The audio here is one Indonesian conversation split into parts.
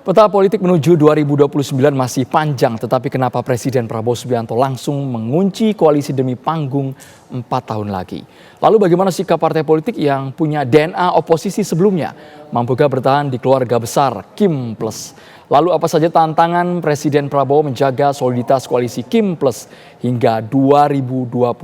Peta politik menuju 2029 masih panjang, tetapi kenapa Presiden Prabowo Subianto langsung mengunci koalisi demi panggung 4 tahun lagi? Lalu bagaimana sikap partai politik yang punya DNA oposisi sebelumnya? Mampukah bertahan di keluarga besar Kim Plus? Lalu apa saja tantangan Presiden Prabowo menjaga soliditas koalisi Kim Plus hingga 2029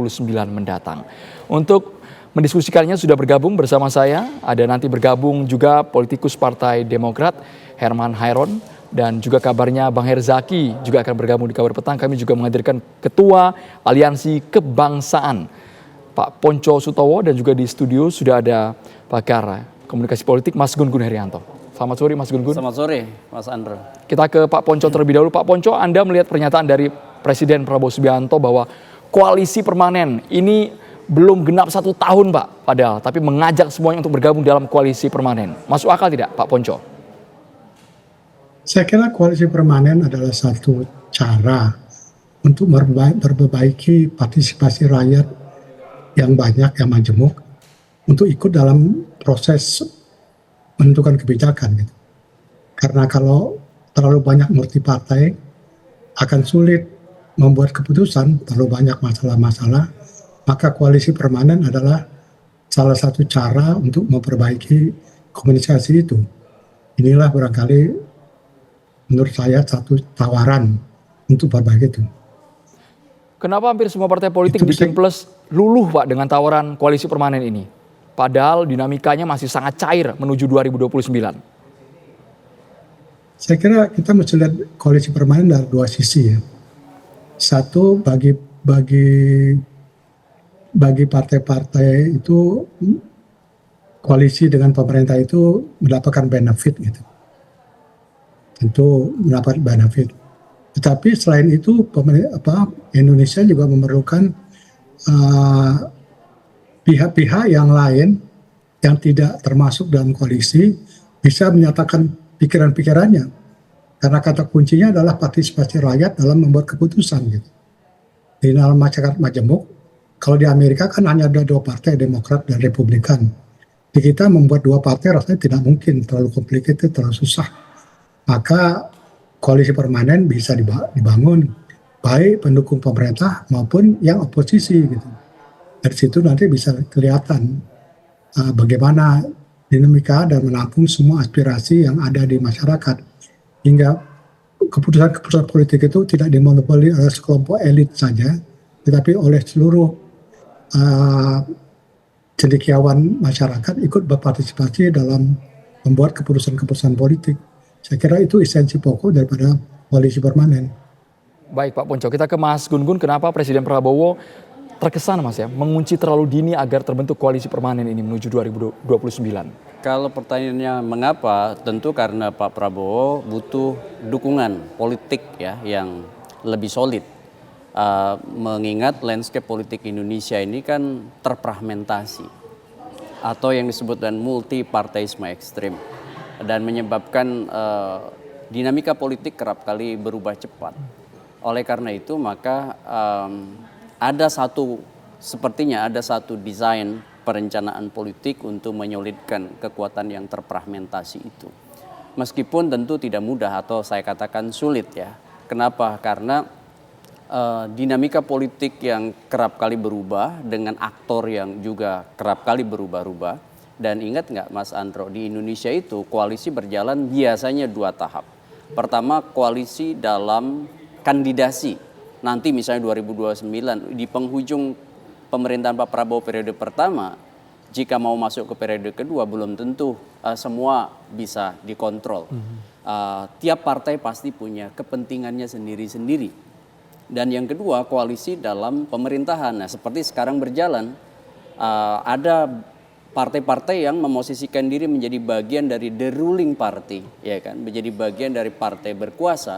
mendatang? Untuk mendiskusikannya sudah bergabung bersama saya, ada nanti bergabung juga politikus Partai Demokrat Herman Hairon dan juga kabarnya Bang Herzaki juga akan bergabung di Kabar Petang. Kami juga menghadirkan Ketua Aliansi Kebangsaan Pak Ponco Sutowo dan juga di studio sudah ada pakar komunikasi politik Mas Gun Gun Herianto. Selamat sore Mas Gun Gun. Selamat sore Mas Andro. Kita ke Pak Ponco terlebih dahulu. Pak Ponco, Anda melihat pernyataan dari Presiden Prabowo Subianto bahwa koalisi permanen ini belum genap 1 tahun Pak padahal, tapi mengajak semuanya untuk bergabung dalam koalisi permanen. Masuk akal tidak Pak Ponco? Saya kira koalisi permanen adalah satu cara untuk memperbaiki partisipasi rakyat yang banyak, yang majemuk, untuk ikut dalam proses menentukan kebijakan. Gitu. Karena kalau terlalu banyak multi partai, akan sulit membuat keputusan, terlalu banyak masalah-masalah, maka koalisi permanen adalah salah satu cara untuk memperbaiki komunikasi itu. Inilah barangkali menurut saya satu tawaran untuk perbaiki itu. Kenapa hampir semua partai politik di Kim Plus luluh Pak dengan tawaran koalisi permanen ini? Padahal dinamikanya masih sangat cair menuju 2029. Saya kira kita mesti lihat koalisi permanen dari dua sisi ya. Satu, bagi partai-partai itu koalisi dengan pemerintah itu mendapatkan benefit gitu. Tentu mendapat benefit. Tetapi selain itu Indonesia juga memerlukan pihak-pihak yang lain yang tidak termasuk dalam koalisi bisa menyatakan pikiran-pikirannya. Karena kata kuncinya adalah partisipasi rakyat dalam membuat keputusan gitu. Di dalam masyarakat majemuk, kalau di Amerika kan hanya ada 2 partai, Demokrat dan Republikan. Di kita membuat 2 partai rasanya tidak mungkin, terlalu complicated, terlalu susah. Maka koalisi permanen bisa dibangun baik pendukung pemerintah maupun yang oposisi gitu. Dari situ nanti bisa kelihatan bagaimana dinamika dan menampung semua aspirasi yang ada di masyarakat hingga keputusan-keputusan politik itu tidak dimonopoli oleh sekelompok elit saja, tetapi oleh seluruh cendekiawan masyarakat ikut berpartisipasi dalam membuat keputusan-keputusan politik. Saya kira itu esensi pokok daripada koalisi permanen. Baik Pak Ponco, kita ke Mas Gun Gun. Kenapa Presiden Prabowo terkesan Mas ya mengunci terlalu dini agar terbentuk koalisi permanen ini menuju 2029? Kalau pertanyaannya mengapa, tentu karena Pak Prabowo butuh dukungan politik ya yang lebih solid. Mengingat landscape politik Indonesia ini kan terfragmentasi atau yang disebut dengan multi partaisme ekstrim. Dan menyebabkan dinamika politik kerap kali berubah cepat. Oleh karena itu maka sepertinya ada satu desain perencanaan politik untuk menyolidkan kekuatan yang terfragmentasi itu. Meskipun tentu tidak mudah atau saya katakan sulit ya. Kenapa? Karena dinamika politik yang kerap kali berubah dengan aktor yang juga kerap kali berubah-ubah. Dan ingat nggak Mas Andro, di Indonesia itu koalisi berjalan biasanya 2 tahap. Pertama koalisi dalam kandidasi. Nanti misalnya 2029 di penghujung pemerintahan Pak Prabowo periode pertama, jika mau masuk ke periode kedua belum tentu semua bisa dikontrol. Tiap partai pasti punya kepentingannya sendiri-sendiri. Dan yang kedua koalisi dalam pemerintahan. Nah seperti sekarang berjalan ada partai-partai yang memosisikan diri menjadi bagian dari the ruling party, ya kan, menjadi bagian dari partai berkuasa,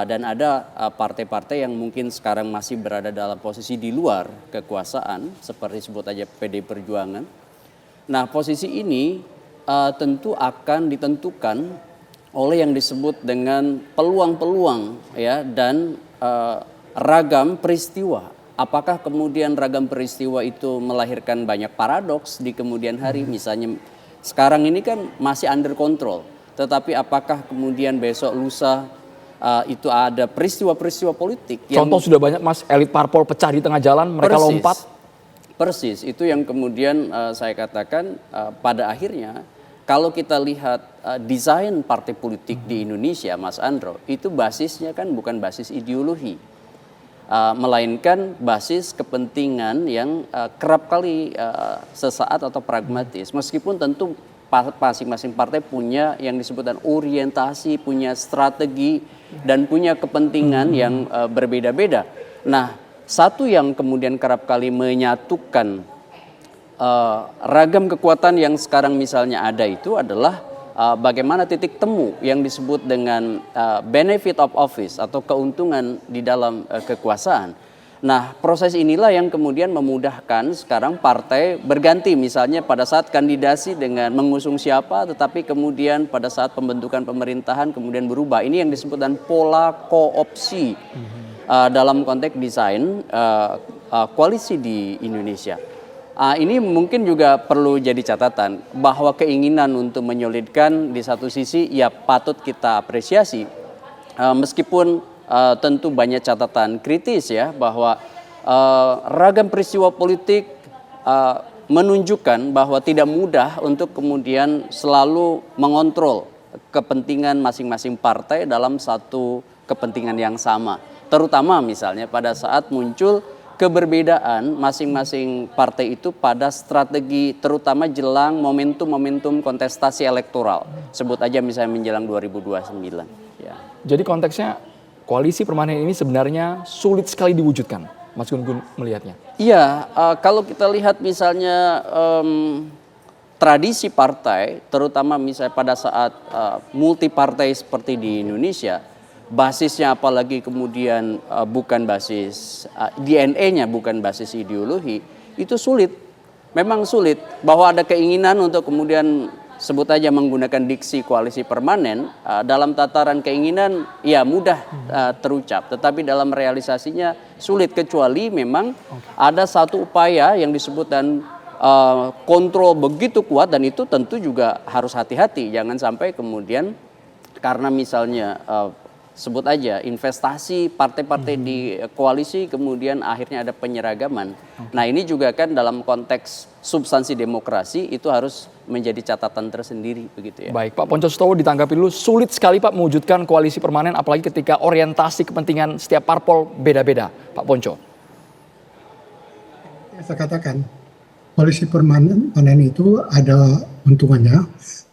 dan ada partai-partai yang mungkin sekarang masih berada dalam posisi di luar kekuasaan, seperti sebut aja PD Perjuangan. Nah, posisi ini tentu akan ditentukan oleh yang disebut dengan peluang-peluang, ya, dan ragam peristiwa. Apakah kemudian ragam peristiwa itu melahirkan banyak paradoks di kemudian hari? Misalnya sekarang ini kan masih under control. Tetapi apakah kemudian besok lusa itu ada peristiwa-peristiwa politik yang Contoh sudah banyak Mas, elit parpol pecah di tengah jalan, mereka lompat. Persis, itu yang kemudian saya katakan pada akhirnya kalau kita lihat desain partai politik di Indonesia, Mas Andro, itu basisnya kan bukan basis ideologi, melainkan basis kepentingan yang kerap kali sesaat atau pragmatis. Meskipun tentu masing-masing partai punya yang disebutkan orientasi, punya strategi, dan punya kepentingan yang berbeda-beda. Nah, satu yang kemudian kerap kali menyatukan ragam kekuatan yang sekarang misalnya ada itu adalah bagaimana titik temu yang disebut dengan benefit of office atau keuntungan di dalam kekuasaan. Nah, proses inilah yang kemudian memudahkan sekarang partai berganti, misalnya pada saat kandidasi dengan mengusung siapa, tetapi kemudian pada saat pembentukan pemerintahan kemudian berubah. Ini yang disebut dengan pola koopsi dalam konteks desain koalisi di Indonesia. Ini mungkin juga perlu jadi catatan bahwa keinginan untuk menyolidkan di satu sisi ya patut kita apresiasi, meskipun tentu banyak catatan kritis ya bahwa ragam peristiwa politik menunjukkan bahwa tidak mudah untuk kemudian selalu mengontrol kepentingan masing-masing partai dalam satu kepentingan yang sama. Terutama misalnya pada saat muncul keberbedaan masing-masing partai itu pada strategi terutama jelang momentum-momentum kontestasi elektoral. Sebut aja misalnya menjelang 2029. Ya. Jadi konteksnya koalisi permanen ini sebenarnya sulit sekali diwujudkan, Mas Gun-Gun melihatnya. Iya, kalau kita lihat misalnya tradisi partai, terutama misalnya pada saat multi partai seperti di Indonesia, basisnya apalagi kemudian bukan basis DNA-nya bukan basis ideologi, itu sulit. Memang sulit bahwa ada keinginan untuk kemudian sebut aja menggunakan diksi koalisi permanen dalam tataran keinginan ya mudah terucap, tetapi dalam realisasinya sulit kecuali memang ada satu upaya yang disebut dan kontrol begitu kuat, dan itu tentu juga harus hati-hati jangan sampai kemudian karena misalnya sebut aja investasi partai-partai di koalisi kemudian akhirnya ada penyeragaman. Nah, ini juga kan dalam konteks substansi demokrasi itu harus menjadi catatan tersendiri begitu ya. Baik, Pak Poncositowo ditanggapi dulu, sulit sekali Pak mewujudkan koalisi permanen apalagi ketika orientasi kepentingan setiap parpol beda-beda. Pak Ponco. Saya katakan koalisi permanen itu ada untungannya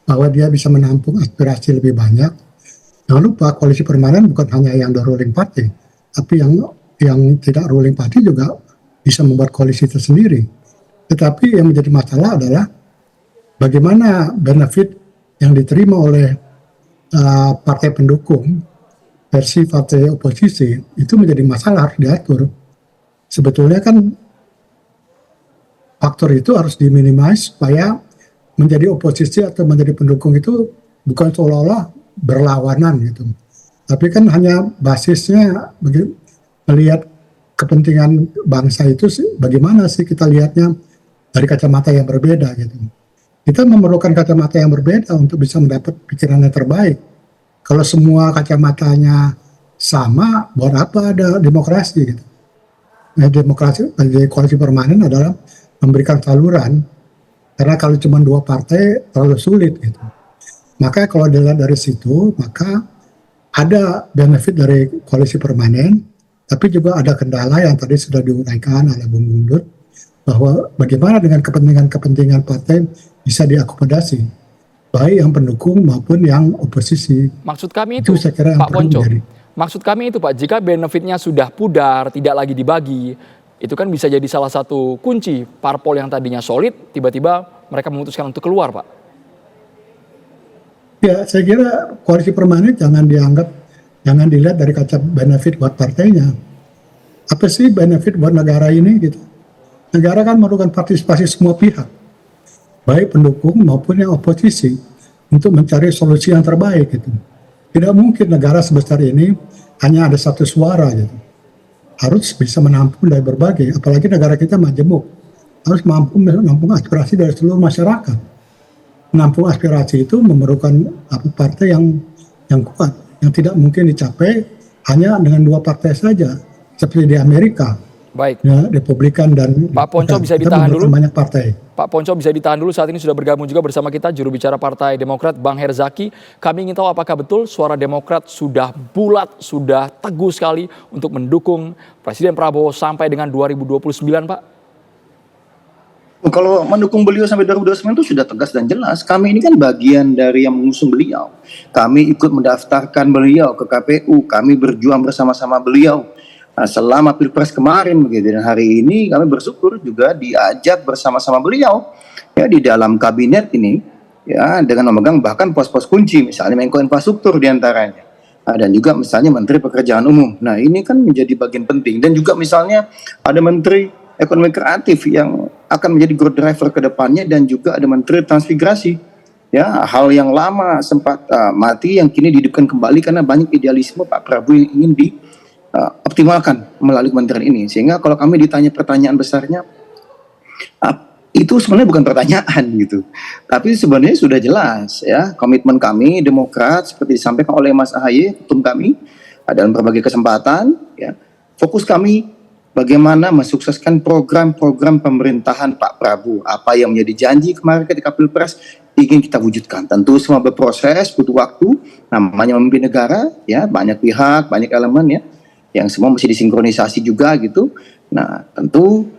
bahwa dia bisa menampung aspirasi lebih banyak. Jangan lupa koalisi permanen bukan hanya yang the ruling party, tapi yang tidak ruling party juga bisa membuat koalisi tersendiri. Tetapi yang menjadi masalah adalah bagaimana benefit yang diterima oleh partai pendukung versi partai oposisi itu menjadi masalah, harus diatur. Sebetulnya kan faktor itu harus diminimais supaya menjadi oposisi atau menjadi pendukung itu bukan seolah-olah berlawanan gitu. Tapi kan hanya basisnya melihat kepentingan bangsa itu sih, bagaimana sih kita lihatnya dari kacamata yang berbeda gitu. Kita memerlukan kacamata yang berbeda untuk bisa mendapat pikiran yang terbaik. Kalau semua kacamatanya sama, buat apa ada demokrasi gitu. Nah, demokrasi bagi koalisi permanen adalah memberikan saluran, karena kalau cuma dua partai terlalu sulit gitu. Maka kalau dilihat dari situ, maka ada benefit dari koalisi permanen, tapi juga ada kendala yang tadi sudah diuraikan oleh Bung Gundut, bahwa bagaimana dengan kepentingan-kepentingan partai bisa diakomodasi, baik yang pendukung maupun yang oposisi. Maksud kami itu saya kira yang Pak Ponco, menjadi. maksud kami itu Pak, jika benefitnya sudah pudar, tidak lagi dibagi, itu kan bisa jadi salah satu kunci parpol yang tadinya solid, tiba-tiba mereka memutuskan untuk keluar Pak. Ya, saya kira koalisi permanen jangan dilihat dari kaca benefit buat partainya. Apa sih benefit buat negara ini gitu? Negara kan memerlukan partisipasi semua pihak, baik pendukung maupun yang oposisi, untuk mencari solusi yang terbaik gitu. Tidak mungkin negara sebesar ini hanya ada satu suara gitu. Harus bisa menampung dari berbagai, apalagi negara kita majemuk, harus mampu menampung aspirasi dari seluruh masyarakat. menampung aspirasi itu memerlukan partai yang kuat, yang tidak mungkin dicapai hanya dengan dua partai saja, seperti di Amerika, Baik, ya, Republikan dan Pak Ponco bisa kita ditahan memerlukan dulu. banyak partai. Pak Ponco bisa ditahan dulu, saat ini sudah bergabung juga bersama kita juru bicara Partai Demokrat Bang Herzaki. Kami ingin tahu apakah betul suara Demokrat sudah bulat, sudah teguh sekali untuk mendukung Presiden Prabowo sampai dengan 2029, Pak? Kalau mendukung beliau sampai 2029 itu sudah tegas dan jelas. Kami ini kan bagian dari yang mengusung beliau. Kami ikut mendaftarkan beliau ke KPU. Kami berjuang bersama-sama beliau selama Pilpres kemarin begitu. Dan hari ini kami bersyukur juga diajak bersama-sama beliau ya di dalam kabinet ini ya dengan memegang bahkan pos-pos kunci, misalnya Menko Infrastruktur diantaranya. Dan juga misalnya Menteri Pekerjaan Umum. Nah ini kan menjadi bagian penting. Dan juga misalnya ada Menteri Ekonomi Kreatif yang akan menjadi growth driver ke depannya, dan juga ada Menteri Transmigrasi. Ya, hal yang lama sempat mati yang kini dihidupkan kembali karena banyak idealisme Pak Prabowo yang ingin dioptimalkan melalui kementerian ini. Sehingga kalau kami ditanya pertanyaan besarnya, itu sebenarnya bukan pertanyaan gitu. Tapi sebenarnya sudah jelas ya, komitmen kami Demokrat seperti disampaikan oleh Mas Ahaye, ketum kami dalam berbagai kesempatan ya. Fokus kami bagaimana mensukseskan program-program pemerintahan Pak Prabowo. Apa yang menjadi janji kemarin ketika Pilpres ingin kita wujudkan. Tentu semua berproses, butuh waktu. Namanya memimpin negara, ya banyak pihak, banyak elemen ya, yang semua mesti disinkronisasi juga gitu. Nah tentu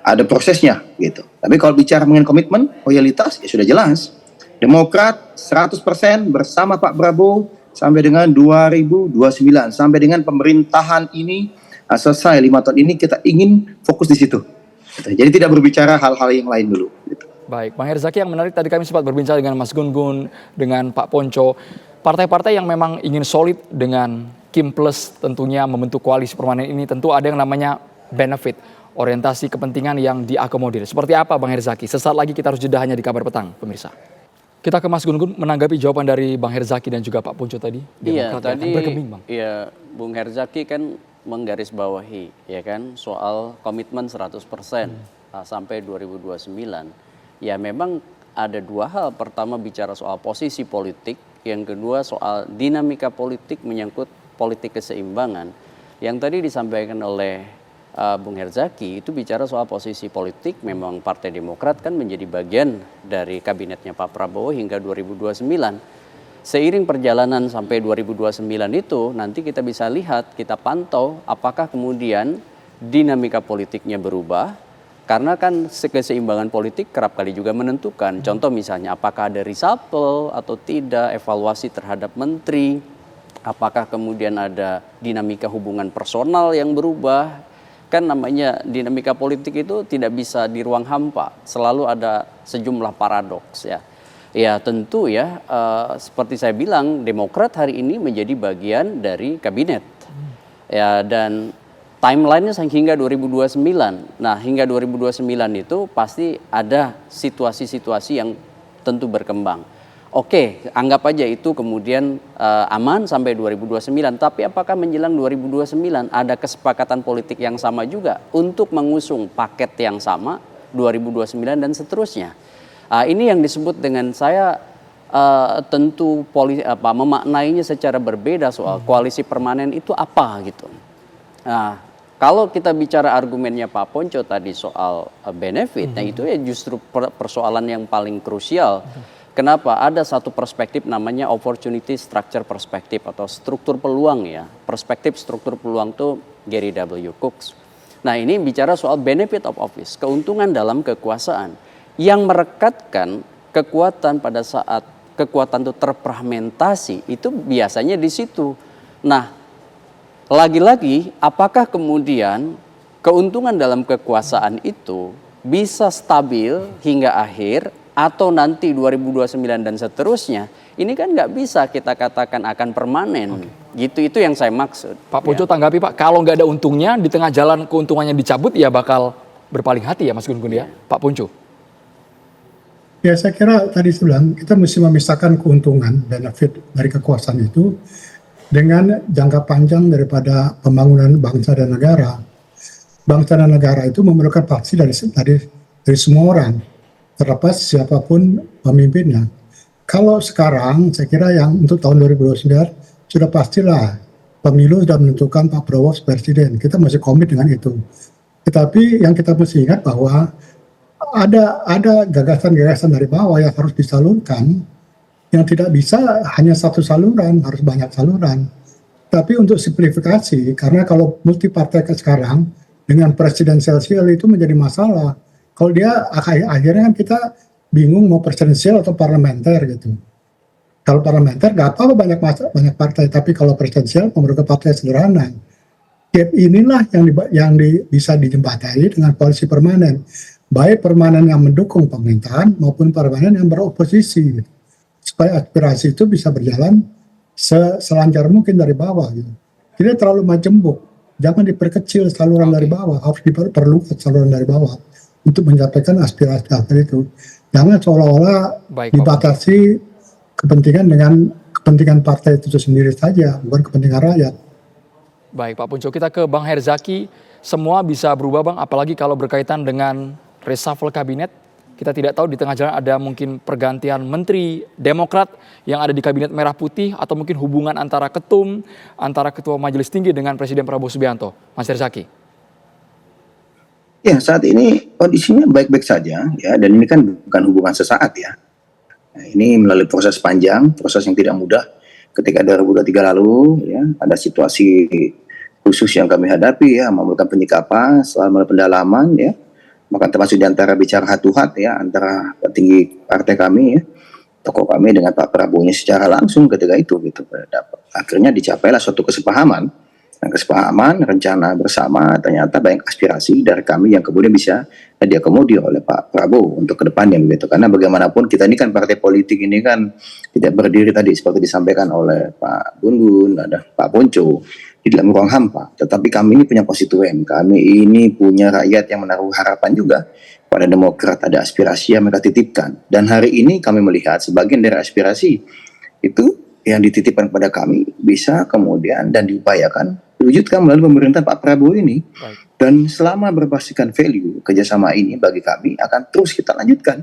ada prosesnya gitu. Tapi kalau bicara mengenai komitmen, loyalitas, ya sudah jelas. Demokrat 100% bersama Pak Prabowo sampai dengan 2029, sampai dengan pemerintahan ini selesai 5 tahun ini, kita ingin fokus di situ. Jadi tidak berbicara hal-hal yang lain dulu. Gitu. Baik, Bang Herzaki, yang menarik tadi kami sempat berbincang dengan Mas Gun-Gun, dengan Pak Ponco. Partai-partai yang memang ingin solid dengan Kim Plus tentunya membentuk koalisi permanen ini tentu ada yang namanya benefit, orientasi kepentingan yang diakomodir. Seperti apa Bang Herzaki? Sesaat lagi kita harus jeda hanya di Kabar Petang, pemirsa. Kita ke Mas Gun-Gun menanggapi jawaban dari Bang Herzaki dan juga Pak Ponco tadi. Iya, tadi berkembang, Bang. Iya, Bung Herzaki kan menggarisbawahi ya kan soal komitmen 100% sampai 2029. Ya memang ada dua hal. Pertama bicara soal posisi politik, yang kedua soal dinamika politik menyangkut politik keseimbangan. Yang tadi disampaikan oleh Bung Herzaki itu bicara soal posisi politik. Memang Partai Demokrat kan menjadi bagian dari kabinetnya Pak Prabowo hingga 2029. Seiring perjalanan sampai 2029 itu nanti kita bisa lihat, kita pantau apakah kemudian dinamika politiknya berubah. Karena kan keseimbangan politik kerap kali juga menentukan. Contoh misalnya apakah ada reshuffle atau tidak, evaluasi terhadap menteri. Apakah kemudian ada dinamika hubungan personal yang berubah. Kan namanya dinamika politik itu tidak bisa di ruang hampa. Selalu ada sejumlah paradoks ya. Ya tentu ya, seperti saya bilang, Demokrat hari ini menjadi bagian dari kabinet. Ya dan timeline-nya hingga 2029. Nah hingga 2029 itu pasti ada situasi-situasi yang tentu berkembang. Oke, anggap aja itu kemudian aman sampai 2029. Tapi apakah menjelang 2029 ada kesepakatan politik yang sama juga untuk mengusung paket yang sama 2029 dan seterusnya? Ini yang disebut dengan saya tentu memaknainya secara berbeda soal koalisi permanen itu apa gitu. Nah, kalau kita bicara argumennya Pak Ponco tadi soal benefit, nah itu ya justru persoalan yang paling krusial. Kenapa? Ada satu perspektif namanya opportunity structure perspective atau struktur peluang ya. Perspektif struktur peluang itu Gary W. Cooks. Nah ini bicara soal benefit of office, keuntungan dalam kekuasaan. Yang merekatkan kekuatan pada saat kekuatan itu terfragmentasi itu biasanya di situ. Nah, lagi-lagi apakah kemudian keuntungan dalam kekuasaan itu bisa stabil hingga akhir atau nanti 2029 dan seterusnya? Ini kan nggak bisa kita katakan akan permanen. Gitu, itu yang saya maksud. Pak Ponco tanggapi Pak, kalau nggak ada untungnya di tengah jalan keuntungannya dicabut ya bakal berpaling hati ya Mas Gun-Gun ya. Pak Ponco. Ya saya kira tadi saya bilang kita mesti memisahkan keuntungan benefit dari kekuasaan itu dengan jangka panjang daripada pembangunan bangsa dan negara. Bangsa dan negara itu memerlukan faksi dari semua orang, terlepas siapapun pemimpinnya. Kalau sekarang saya kira yang untuk tahun 2029 sudah pastilah pemilu sudah menentukan Pak Prabowo sebagai presiden. Kita masih komit dengan itu. Tetapi yang kita mesti ingat bahwa ada gagasan-gagasan dari bawah yang harus disalurkan, yang tidak bisa hanya satu saluran, harus banyak saluran. Tapi untuk simplifikasi, karena kalau multi partai sekarang dengan presidensial itu menjadi masalah. Kalau dia akhirnya kan kita bingung mau presidensial atau parlementer gitu. Kalau parlementer nggak apa-apa banyak partai, tapi kalau presidensial memerlukan partai sederhana. Gap inilah yang bisa dijembatani dengan koalisi permanen, baik permanen yang mendukung pemerintahan maupun permanen yang beroposisi, gitu. Supaya aspirasi itu bisa berjalan selancar mungkin dari bawah. Gitu. Tidak terlalu majemuk, jangan diperkecil saluran dari bawah, harus diperluas saluran dari bawah untuk menyampaikan aspirasi itu. Jangan seolah-olah dibatasi kepentingan dengan kepentingan partai itu sendiri saja, bukan kepentingan rakyat. Baik Pak Punco, kita ke Bang Herzaki. Semua bisa berubah Bang, apalagi kalau berkaitan dengan reshuffle kabinet. Kita tidak tahu di tengah jalan ada mungkin pergantian menteri Demokrat yang ada di kabinet merah putih, atau mungkin hubungan antara ketua majelis tinggi dengan Presiden Prabowo Subianto. Mas Herzaki. Ya, saat ini kondisinya baik-baik saja ya, dan ini kan bukan hubungan sesaat ya. Nah, ini melalui proses panjang, proses yang tidak mudah. Ketika 2023 lalu ya, ada situasi khusus yang kami hadapi ya, memerlukan penyikapan selama pendalaman ya, maka termasuk di antara bicara hat-to-hat ya, antara petinggi partai kami ya, tokoh kami dengan Pak Prabowo-nya secara langsung ketika itu gitu. Akhirnya dicapailah suatu kesepahaman rencana bersama, ternyata banyak aspirasi dari kami yang kemudian bisa diakomodir oleh Pak Prabowo untuk kedepannya begitu. Karena bagaimanapun kita ini kan partai politik ini kan tidak berdiri tadi seperti disampaikan oleh Pak Gun-Gun, ada Pak Ponco di dalam ruang hampa. Tetapi kami ini punya konstituen, kami ini punya rakyat yang menaruh harapan juga pada Demokrat, ada aspirasi yang mereka titipkan. Dan hari ini kami melihat sebagian dari aspirasi itu yang dititipkan kepada kami bisa kemudian dan diupayakan diwujudkan melalui pemerintahan Pak Prabowo ini. Baik. Dan selama berbasiskan value, kerjasama ini bagi kami akan terus kita lanjutkan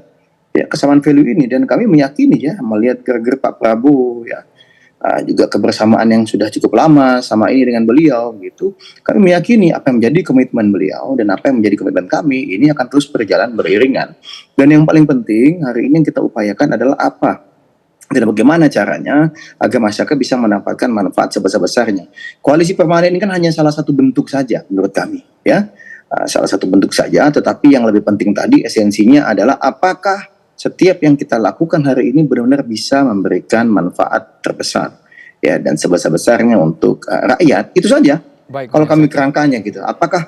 ya, kesamaan value ini. Dan kami meyakini ya, melihat gerak Pak Prabowo ya, juga kebersamaan yang sudah cukup lama sama ini dengan beliau gitu, kami meyakini apa yang menjadi komitmen beliau dan apa yang menjadi komitmen kami ini akan terus berjalan beriringan. Dan yang paling penting hari ini yang kita upayakan adalah apa? Dan bagaimana caranya agar masyarakat bisa mendapatkan manfaat sebesar-besarnya. Koalisi permanen ini kan hanya salah satu bentuk saja menurut kami ya, salah satu bentuk saja, tetapi yang lebih penting tadi esensinya adalah apakah setiap yang kita lakukan hari ini benar-benar bisa memberikan manfaat terbesar ya, dan sebesar-besarnya untuk rakyat, itu saja. Baik, kalau kami kerangkanya gitu, apakah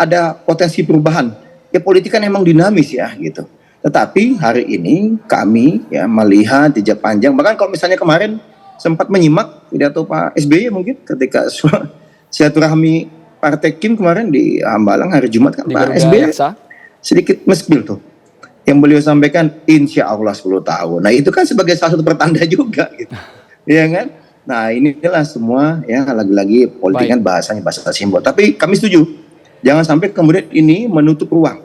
ada potensi perubahan ya, politik kan emang dinamis ya gitu. Tetapi hari ini kami ya melihat jejak panjang, bahkan kalau misalnya kemarin sempat menyimak pidato Pak SBY mungkin ketika silaturahmi Partai Kim kemarin di Hambalang hari Jumat kan, Pak SBY sedikit meskil tuh yang beliau sampaikan insya Allah 10 tahun. Nah itu kan sebagai salah satu pertanda juga gitu, ya kan? Nah inilah semua ya, lagi-lagi politik kan bahasanya bahasa simbol. Tapi kami setuju, jangan sampai kemudian ini menutup ruang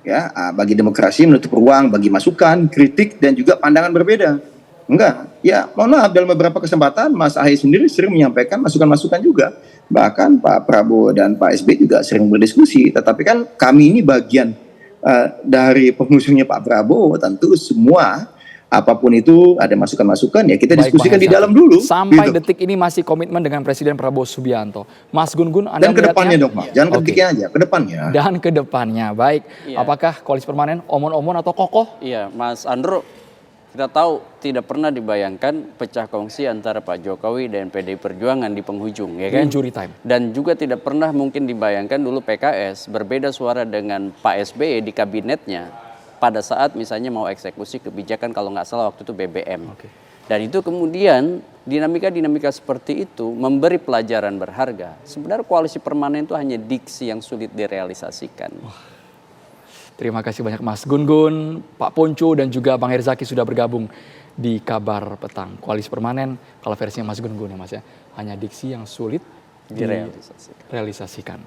ya, bagi demokrasi, menutup ruang bagi masukan, kritik, dan juga pandangan berbeda. Enggak, ya mohon maaf, dalam beberapa kesempatan Mas Ahy sendiri sering menyampaikan masukan-masukan juga. Bahkan Pak Prabowo dan Pak SBY juga sering berdiskusi. Tetapi kan kami ini bagian dari pengusungnya Pak Prabowo, tentu semua apapun itu ada masukan-masukan ya kita diskusikan di dalam dulu. Sampai gitu. detik ini masih komitmen dengan Presiden Prabowo Subianto. Mas Gun-Gun, Anda dan ke depannya dong Mas, jangan ke depannya aja, ke depannya. Dan ke depannya, baik. Iya. Apakah koalisi permanen omon-omon atau kokoh? Iya, Mas Andro, kita tahu tidak pernah dibayangkan pecah kongsi antara Pak Jokowi dan PDI Perjuangan di penghujung, ya kan? Injury time. Dan juga tidak pernah mungkin dibayangkan dulu PKS berbeda suara dengan Pak SBY di kabinetnya pada saat misalnya mau eksekusi kebijakan, kalau nggak salah waktu itu BBM. Okay. Dan itu kemudian dinamika-dinamika seperti itu memberi pelajaran berharga. Sebenarnya koalisi permanen itu hanya diksi yang sulit direalisasikan. Terima kasih banyak Mas Gun-Gun, Pak Ponco, dan juga Bang Herzaki sudah bergabung di Kabar Petang. Koalisi permanen, kalau versinya Mas Gun-Gun ya Mas ya, hanya diksi yang sulit direalisasikan.